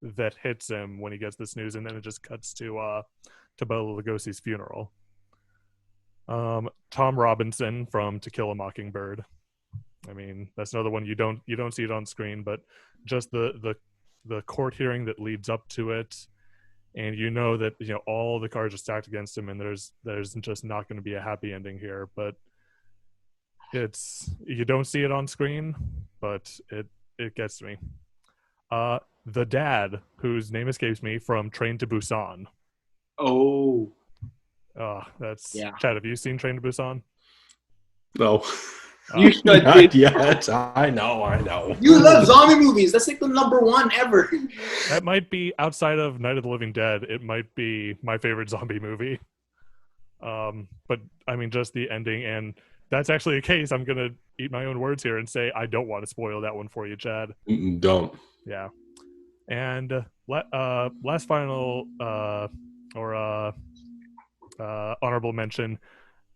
that hits him when he gets this news, and then it just cuts to Bela Lugosi's funeral. Tom Robinson from To Kill a Mockingbird. I mean, that's another one you don't see it on screen, but just the court hearing that leads up to it, and you know that, you know, all the cards are stacked against him, and there's just not going to be a happy ending here. But you don't see it on screen, but it gets me. The dad, whose name escapes me, from Train to Busan. oh, That's yeah. Chad. Have you seen Train to Busan? No. You should. Not yet. I know. You love zombie movies. That's like the #1 ever. That might be, outside of Night of the Living Dead, it might be my favorite zombie movie. But I mean, just the ending, and that's actually a case. I'm gonna eat my own words here and say I don't want to spoil that one for you, Chad. Don't. Yeah. And last final honorable mention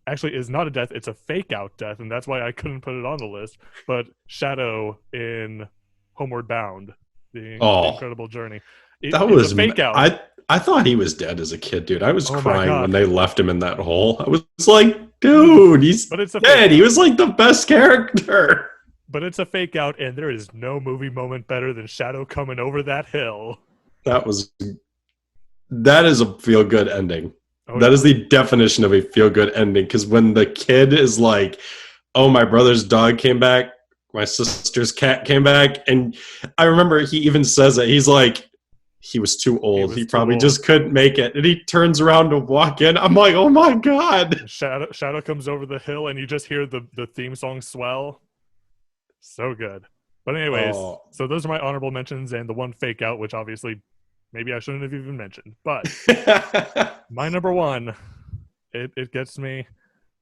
actually is not a death, it's a fake out death, and that's why I couldn't put it on the list. But Shadow in Homeward Bound, the incredible journey. That was a fake out. I thought he was dead as a kid, dude. I was Oh crying when they left him in that hole. I was like, dude, he's dead. He was like the best character. But it's a fake out, and there is no movie moment better than Shadow coming over that hill. That is a feel good ending. Oh, that is the definition of a feel good ending. Because when the kid is like, "Oh, my brother's dog came back, my sister's cat came back," and I remember he even says it. He's like, he was too old. He probably just couldn't make it, and he turns around to walk in. I'm like, oh my God! Shadow comes over the hill, and you just hear the theme song swell. So good. But anyways, so those are my honorable mentions, and the one fake out, which obviously maybe I shouldn't have even mentioned. But my #1, it gets me.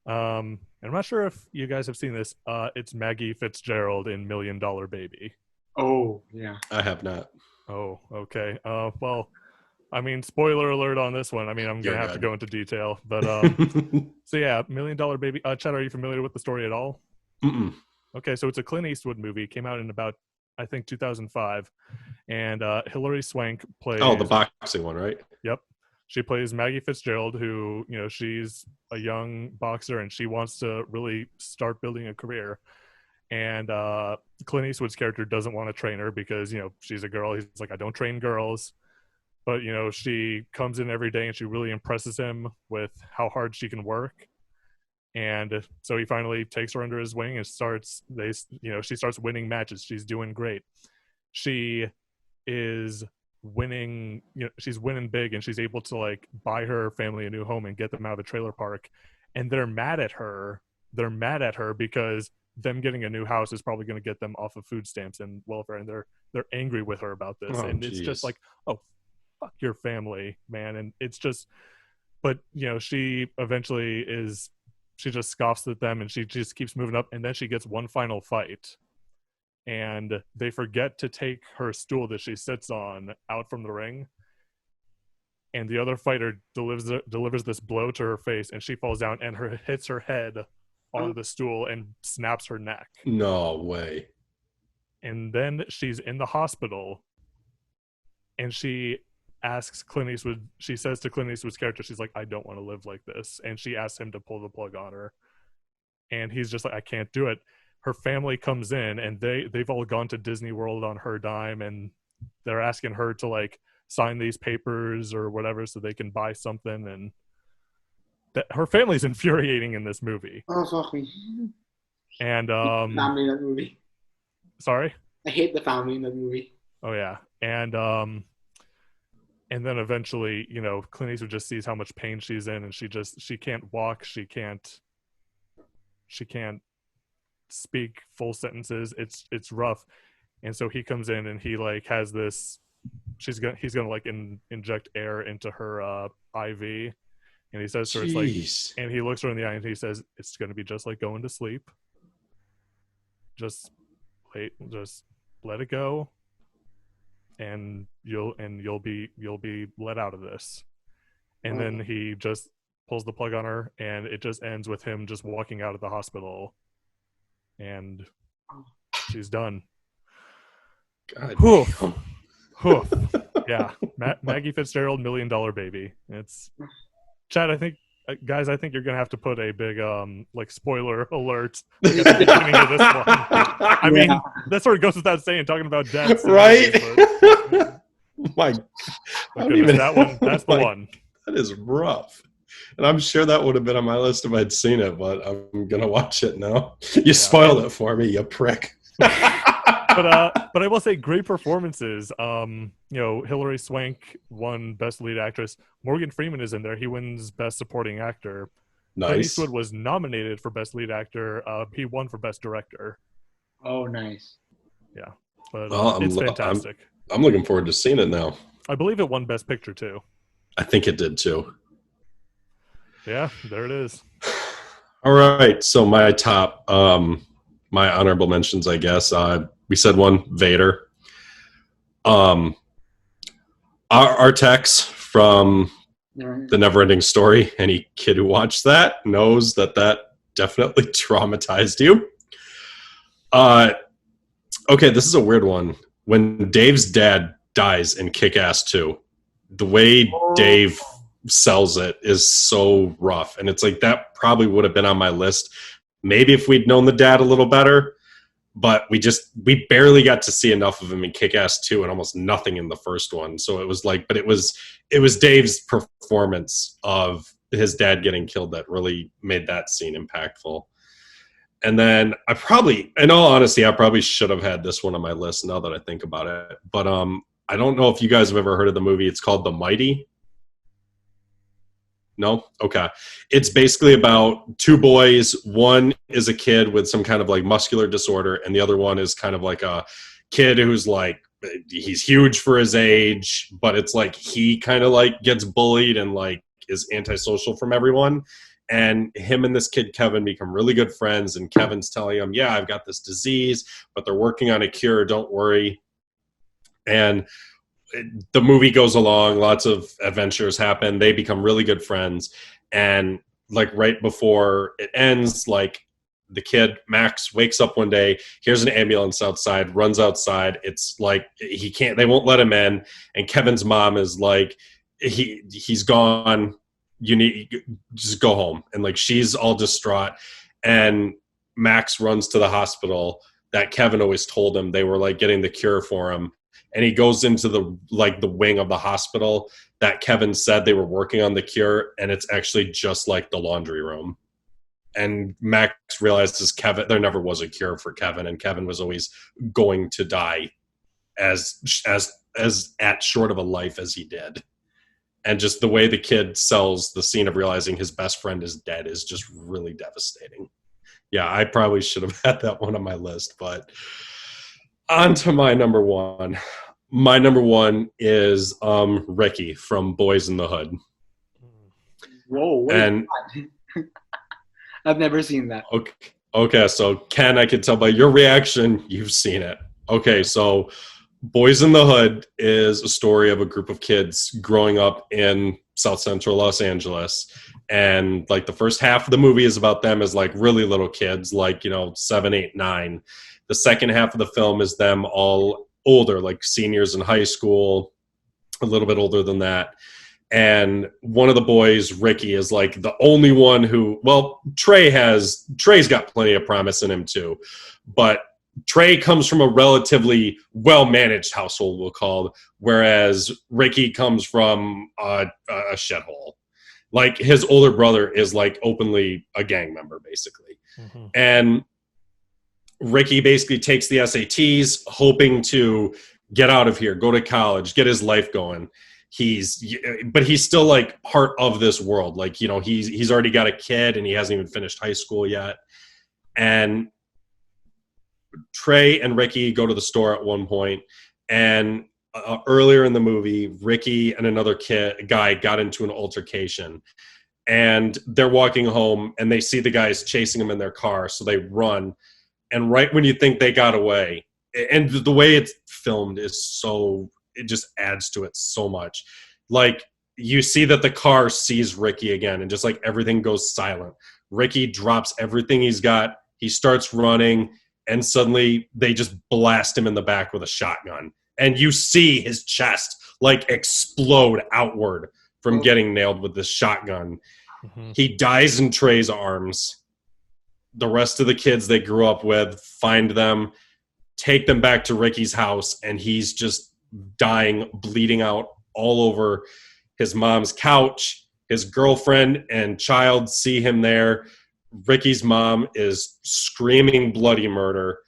And I'm not sure if you guys have seen this. It's Maggie Fitzgerald in $1 Million Baby. Oh, yeah. I have not. Oh, okay. Well, I mean, spoiler alert on this one. I mean, I'm going to have to go into detail. But so yeah, $1 Million Baby. Chad, are you familiar with the story at all? Mm-mm. Okay, so it's a Clint Eastwood movie. It came out in about, I think, 2005. And Hilary Swank plays... Oh, the boxing one, right? Yep. She plays Maggie Fitzgerald, who, you know, she's a young boxer and she wants to really start building a career. And Clint Eastwood's character doesn't want to train her because, you know, she's a girl. He's like, I don't train girls. But, you know, she comes in every day and she really impresses him with how hard she can work. And so he finally takes her under his wing and she starts winning matches. She's doing great. She is winning, she's winning big, and she's able to like buy her family a new home and get them out of the trailer park. And they're mad at her. They're mad at her because them getting a new house is probably going to get them off of food stamps and welfare. And they're angry with her about this. It's just like, oh, fuck your family, man. And it's just, but you know, she eventually she just scoffs at them and she just keeps moving up, and then she gets one final fight, and they forget to take her stool that she sits on out from the ring, and the other fighter delivers this blow to her face, and she falls down and hits her head on the stool and snaps her neck. No way. And then she's in the hospital, and she asks Clint Eastwood, she says to Clint Eastwood's character, she's like, I don't want to live like this. And she asks him to pull the plug on her. And he's just like, I can't do it. Her family comes in, and they've all gone to Disney World on her dime, and they're asking her to like sign these papers or whatever so they can buy something. And that her family's infuriating in this movie. Oh, fuck me. And family in that movie. Sorry? I hate the family in that movie. Oh yeah. And then eventually, you know, Clint Eastwood just sees how much pain she's in, and she can't walk, she can't speak full sentences. It's rough. And so he comes in, and he like has this, he's gonna like inject air into her IV, and he says to her, it's like, and he looks her in the eye and he says, it's gonna be just like going to sleep. Just let it go, and you'll be let out of this. And then he just pulls the plug on her, and it just ends with him just walking out of the hospital, and she's done. God. Hoof. Hoof. Yeah. Maggie Fitzgerald, $1 Million Baby. It's Chad, I think guys, I think you're gonna have to put a big like spoiler alert like, at the beginning of this one. I mean, that sort of goes without saying, talking about deaths, right? My, that one. That's the one. That is rough, and I'm sure that would have been on my list if I'd seen it. But I'm gonna watch it now. You spoiled it for me, you prick. But I will say, great performances. You know, Hilary Swank won Best Lead Actress. Morgan Freeman is in there. He wins Best Supporting Actor. Nice. Clint Eastwood was nominated for Best Lead Actor. He won for Best Director. Oh, nice. Yeah, but it's fantastic. I'm looking forward to seeing it now. I believe it won Best Picture too. I think it did too. Yeah, there it is. All right, so my top, my honorable mentions, I guess. We said one, Vader. Artax from The Neverending Story. Any kid who watched that knows that definitely traumatized you. Okay, this is a weird one. When Dave's dad dies in Kick-Ass 2, the way Dave sells it is so rough. And it's like, that probably would have been on my list. Maybe if we'd known the dad a little better. But we barely got to see enough of him in Kick-Ass 2 and almost nothing in the first one. So it was like, but it was Dave's performance of his dad getting killed that really made that scene impactful. And then in all honesty, I probably should have had this one on my list now that I think about it. But I don't know if you guys have ever heard of the movie. It's called The Mighty. No? Okay. It's basically about two boys. One is a kid with some kind of like muscular disorder, and the other one is kind of like a kid who's like, he's huge for his age, but it's like he kind of like gets bullied and like is antisocial from everyone. And him and this kid, Kevin, become really good friends, and Kevin's telling him, yeah, I've got this disease, but they're working on a cure. Don't worry. And the movie goes along, lots of adventures happen, they become really good friends, and like right before it ends, like the kid Max wakes up one day, hears an ambulance outside, runs outside, it's like they won't let him in, and Kevin's mom is like, he's gone, you need just go home, and like she's all distraught, and Max runs to the hospital that Kevin always told him they were like getting the cure for him. And he goes into the wing of the hospital that Kevin said they were working on the cure, and it's actually just like the laundry room. And Max realizes there never was a cure for Kevin, and Kevin was always going to die as at short of a life as he did. And just the way the kid sells the scene of realizing his best friend is dead is just really devastating. Yeah, I probably should have had that one on my list, but on to my number one. My number one is Ricky from Boys in the Hood. Whoa! And I've never seen that. Okay, so Ken, I can tell by your reaction, you've seen it. Okay, so Boys in the Hood is a story of a group of kids growing up in South Central Los Angeles. And like the first half of the movie is about them as like really little kids, like, 7, 8, 9. The second half of the film is them all older, like seniors in high school, a little bit older than that. And one of the boys, Ricky, is like the only one who, well, Trey's got plenty of promise in him too, but Trey comes from a relatively well-managed household, we'll call it, whereas Ricky comes from a shithole. Like his older brother is like openly a gang member, basically. Mm-hmm. And Ricky basically takes the SATs, hoping to get out of here, go to college, get his life going. But he's still like part of this world. Like, he's already got a kid and he hasn't even finished high school yet. And Trey and Ricky go to the store at one point, and earlier in the movie, Ricky and another guy got into an altercation, and they're walking home and they see the guys chasing them in their car. So they run. And right when you think they got away, and the way it's filmed is it just adds to it so much. Like you see that the car sees Ricky again and just like everything goes silent. Ricky drops everything he's got. He starts running and suddenly they just blast him in the back with a shotgun. And you see his chest like explode outward from getting nailed with this shotgun. Mm-hmm. He dies in Trey's arms. The rest of the kids they grew up with find them, take them back to Ricky's house, and he's just dying, bleeding out all over his mom's couch. His girlfriend and child see him there. Ricky's mom is screaming bloody murder.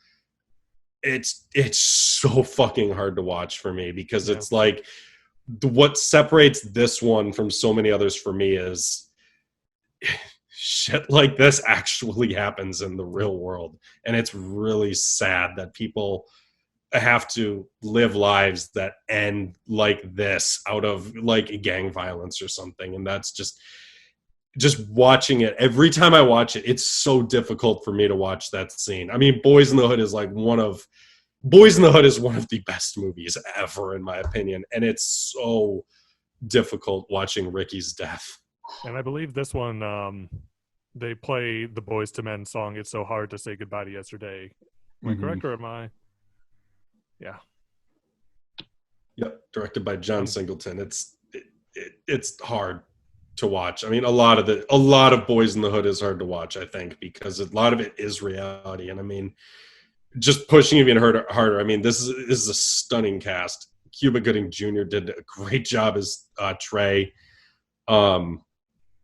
It's so fucking hard to watch for me because it's like what separates this one from so many others for me is shit like this actually happens in the real world. And it's really sad that people have to live lives that end like this out of like gang violence or something. And that's just watching it. Every time I watch it, it's so difficult for me to watch that scene. I mean, Boys in the Hood is one of the best movies ever, in my opinion. And it's so difficult watching Ricky's death. And I believe this one, they play the Boys to Men song, It's So Hard to Say Goodbye to Yesterday. Am I correct or am I? Yeah. Yep, directed by John Singleton. It's hard to watch. I mean, a lot of Boys in the Hood is hard to watch, I think, because a lot of it is reality. And I mean, just pushing even harder. I mean, this is a stunning cast. Cuba Gooding Jr. did a great job as Trey.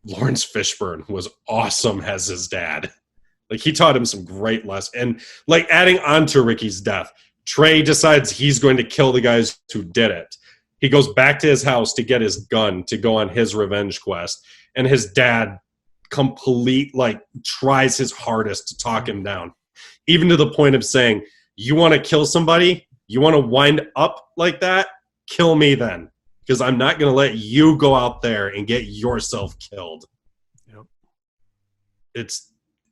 Lawrence Fishburne was awesome as his dad. Like, he taught him some great lessons. And like adding on to Ricky's death, Trey decides he's going to kill the guys who did it. He goes back to his house to get his gun to go on his revenge quest. And his dad tries his hardest to talk him down. Even to the point of saying, you want to kill somebody? You want to wind up like that? Kill me then. Because I'm not going to let you go out there and get yourself killed. Yep.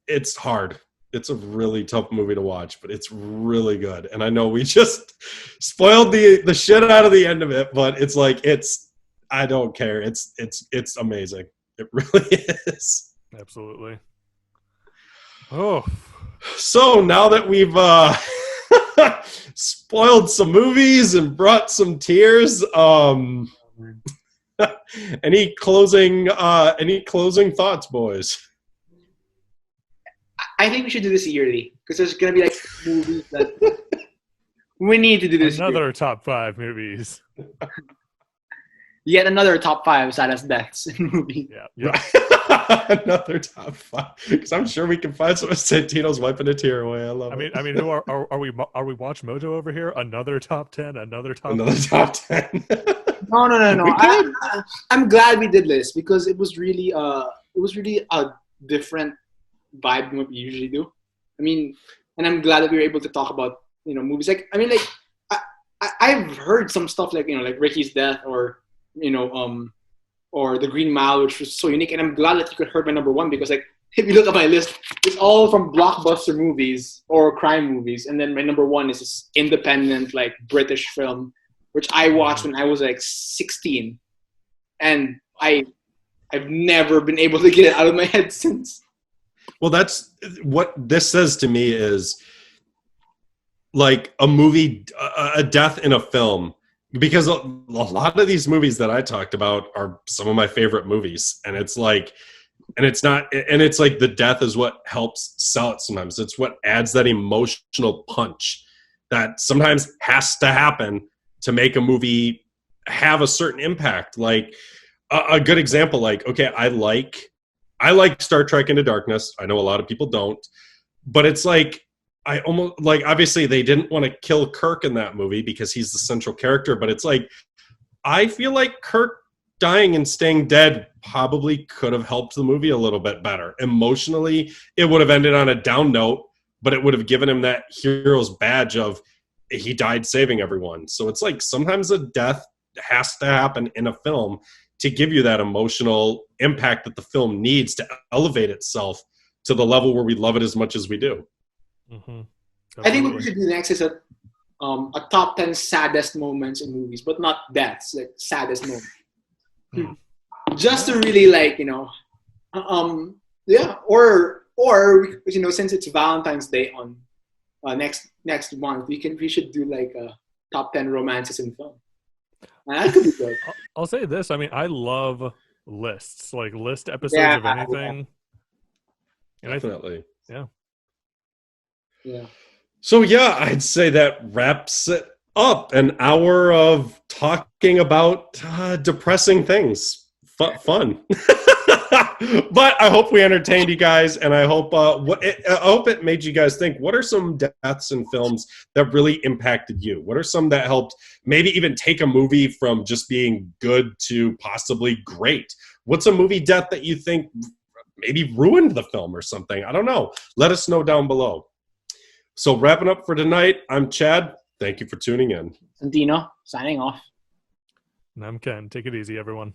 It's hard. It's a really tough movie to watch, but it's really good. And I know we just spoiled the shit out of the end of it, but it's like I don't care. It's amazing. It really is. Absolutely. Oh. So now that we've spoiled some movies and brought some tears, any closing thoughts, boys? I think we should do this yearly because there's going to be like movies that we need to do this. Another top 5 movies. Yet another top 5 saddest deaths in movies. Yeah. Another top 5 because I'm sure we can find some of Santino's wiping a tear away. I love it. I mean, who are we Watch Mojo over here? Another top 10. Another top 10. No. I'm glad we did this because it was really a different vibe than what we usually do. I mean, and I'm glad that we were able to talk about movies like I've heard some stuff like like Ricky's death or The Green Mile, which was so unique, and I'm glad that you could heard my number one because like if you look at my list, it's all from blockbuster movies or crime movies. And then my number one is this independent, like British film, which I watched when I was like 16. And I've never been able to get it out of my head since. Well, that's what this says to me is like a movie, a death in a film, because a lot of these movies that I talked about are some of my favorite movies. And it's like, and it's like the death is what helps sell it sometimes. It's what adds that emotional punch that sometimes has to happen to make a movie have a certain impact. Like a good example, like, okay, I like Star Trek Into Darkness. I know a lot of people don't, but it's like, I almost like, obviously they didn't want to kill Kirk in that movie because he's the central character, but it's like, I feel like Kirk dying and staying dead probably could have helped the movie a little bit better. Emotionally, it would have ended on a down note, but it would have given him that hero's badge of he died saving everyone. So it's like sometimes a death has to happen in a film to give you that emotional impact that the film needs to elevate itself to the level where we love it as much as we do. Mm-hmm. I think what we should do next is a top 10 saddest moments in movies, but not deaths, like saddest moments. Just to really like, yeah, or since it's Valentine's Day on next month, we should do like a top 10 romances in film. And that could be good. I'll say this. I mean, I love lists, like list episodes of anything. And Definitely. Yeah. So yeah, I'd say that wraps it up. An hour of talking about depressing things. Fun. But I hope we entertained you guys, and I hope it made you guys think. What are some deaths in films that really impacted you? What are some that helped maybe even take a movie from just being good to possibly great? What's a movie death that you think maybe ruined the film or something? I don't know. Let us know down below. So wrapping up for tonight, I'm Chad. Thank you for tuning in. Santino, signing off. And I'm Ken. Take it easy, everyone.